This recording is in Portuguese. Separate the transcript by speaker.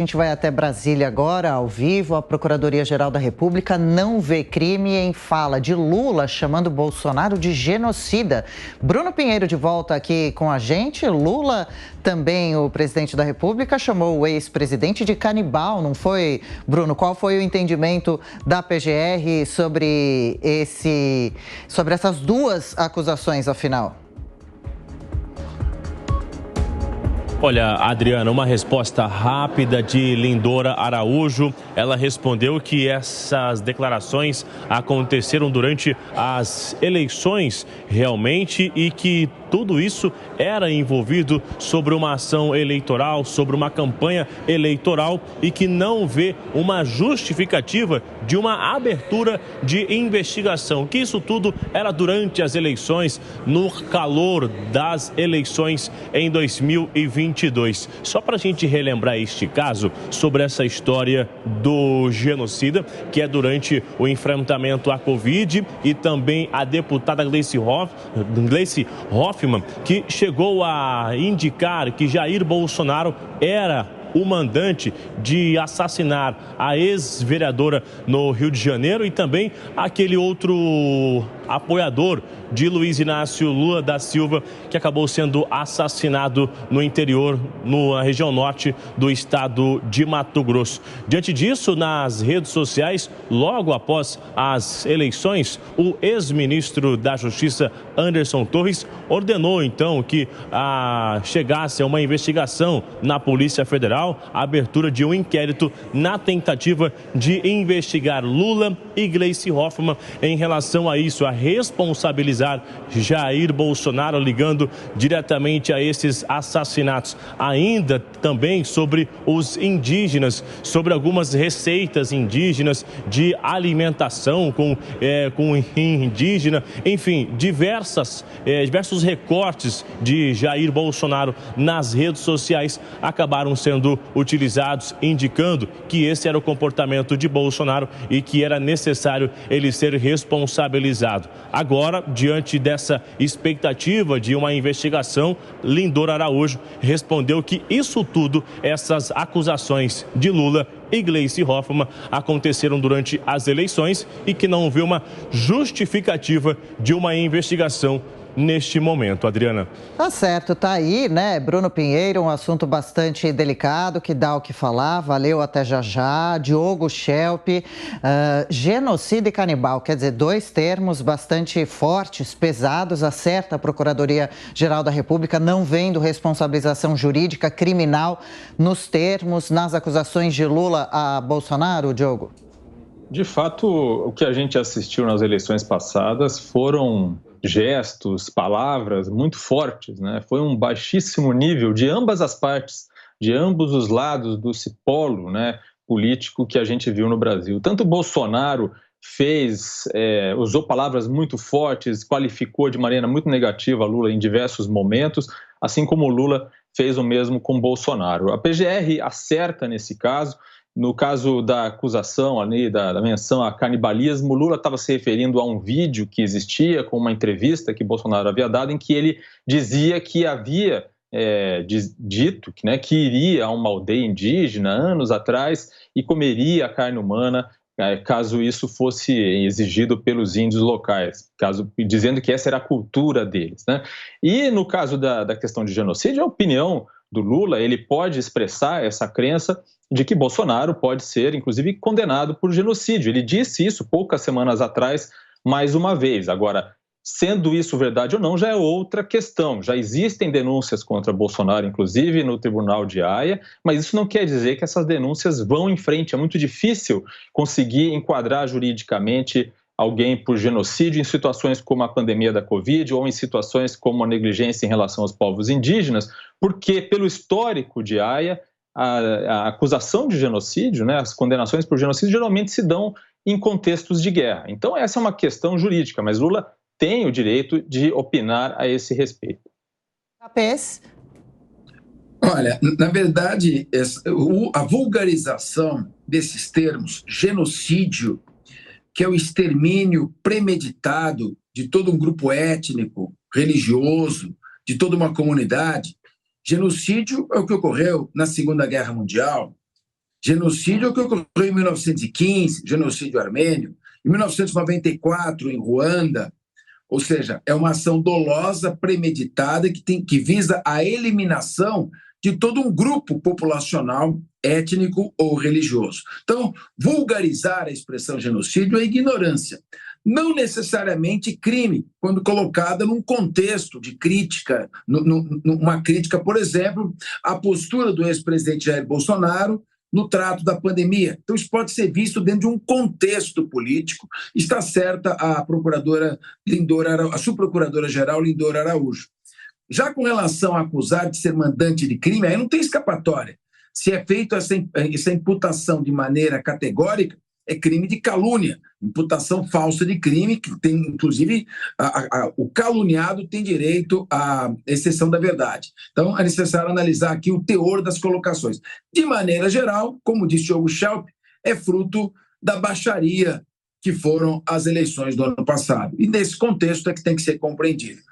Speaker 1: A gente vai até Brasília agora, ao vivo. A Procuradoria-geral da República não vê crime em fala de Lula, chamando Bolsonaro de genocida. Bruno Pinheiro de volta aqui com a gente. Lula, também o presidente da República, chamou o ex-presidente de canibal, não foi, Bruno? Qual foi o entendimento da PGR sobre essas duas acusações, afinal?
Speaker 2: Olha, Adriana, uma resposta rápida de Lindora Araújo. Ela respondeu que essas declarações aconteceram durante as eleições realmente e que tudo isso era envolvido sobre uma ação eleitoral, sobre uma campanha eleitoral e que não vê uma justificativa de uma abertura de investigação. Que isso tudo era durante as eleições, no calor das eleições em 2022. Só para a gente relembrar este caso sobre essa história do genocida, que é durante o enfrentamento à Covid, e também a deputada Gleice Hoffmann, que chegou a indicar que Jair Bolsonaro era o mandante de assassinar a ex-vereadora no Rio de Janeiro e também aquele outro apoiador de Luiz Inácio Lula da Silva, que acabou sendo assassinado no interior, na região norte do estado de Mato Grosso. Diante disso, nas redes sociais, logo após as eleições, o ex-ministro da Justiça, Anderson Torres, ordenou então que chegasse a uma investigação na Polícia Federal, a abertura de um inquérito na tentativa de investigar Lula e Gleice Hoffmann em relação a isso, a responsabilizar Jair Bolsonaro, ligando diretamente a esses assassinatos. Ainda também sobre os indígenas, sobre algumas receitas indígenas de alimentação com indígena, enfim, diversos recortes de Jair Bolsonaro nas redes sociais acabaram sendo utilizados, indicando que esse era o comportamento de Bolsonaro e que era necessário ele ser responsabilizado. Agora, diante dessa expectativa de uma investigação, Lindora Araújo respondeu que isso tudo, essas acusações de Lula e Gleice Hoffmann, aconteceram durante as eleições e que não vê uma justificativa de uma investigação neste momento, Adriana.
Speaker 1: Tá certo, tá aí, né, Bruno Pinheiro, um assunto bastante delicado, que dá o que falar, valeu, até já já. Diogo Schelp, genocida e canibal, quer dizer, dois termos bastante fortes, pesados, acerta a Procuradoria-geral da República, não vendo responsabilização jurídica criminal nos termos, nas acusações de Lula a Bolsonaro, Diogo?
Speaker 3: De fato, o que a gente assistiu nas eleições passadas foram gestos, palavras muito fortes, né? Foi um baixíssimo nível de ambas as partes, de ambos os lados do polo, né, político que a gente viu no Brasil. Tanto Bolsonaro usou palavras muito fortes, qualificou de maneira muito negativa Lula em diversos momentos, assim como Lula fez o mesmo com Bolsonaro. A PGR acerta nesse caso. No caso da acusação ali, da menção a canibalismo, Lula estava se referindo a um vídeo que existia com uma entrevista que Bolsonaro havia dado, em que ele dizia que havia dito que iria a uma aldeia indígena anos atrás e comeria a carne humana caso isso fosse exigido pelos índios locais, dizendo que essa era a cultura deles, né? E no caso da questão de genocídio, a opinião do Lula, ele pode expressar essa crença de que Bolsonaro pode ser, inclusive, condenado por genocídio. Ele disse isso poucas semanas atrás, mais uma vez. Agora, sendo isso verdade ou não, já é outra questão. Já existem denúncias contra Bolsonaro, inclusive no Tribunal de Haia, mas isso não quer dizer que essas denúncias vão em frente. É muito difícil conseguir enquadrar juridicamente alguém por genocídio em situações como a pandemia da Covid ou em situações como a negligência em relação aos povos indígenas, porque, pelo histórico de Haia, a acusação de genocídio, né, as condenações por genocídio geralmente se dão em contextos de guerra. Então, essa é uma questão jurídica, mas Lula tem o direito de opinar a esse respeito.
Speaker 1: Capez?
Speaker 4: Olha, na verdade, a vulgarização desses termos, genocídio, que é o extermínio premeditado de todo um grupo étnico, religioso, de toda uma comunidade. Genocídio é o que ocorreu na Segunda Guerra Mundial, Genocídio é o que ocorreu em 1915, genocídio armênio, em 1994, em Ruanda. Ou seja, é uma ação dolosa, premeditada, que visa a eliminação de todo um grupo populacional, étnico ou religioso. Então, vulgarizar a expressão genocídio é ignorância. Não necessariamente crime, quando colocada num contexto de crítica, numa crítica, por exemplo, à postura do ex-presidente Jair Bolsonaro no trato da pandemia. Então, isso pode ser visto dentro de um contexto político. Está certa a a subprocuradora-geral Lindora Araújo. Já com relação a acusar de ser mandante de crime, aí não tem escapatória. Se é feita essa imputação de maneira categórica, é crime de calúnia, imputação falsa de crime, que tem, inclusive, o caluniado tem direito à exceção da verdade. Então, é necessário analisar aqui o teor das colocações. De maneira geral, como disse o Schelp, é fruto da baixaria que foram as eleições do ano passado. E nesse contexto é que tem que ser compreendido.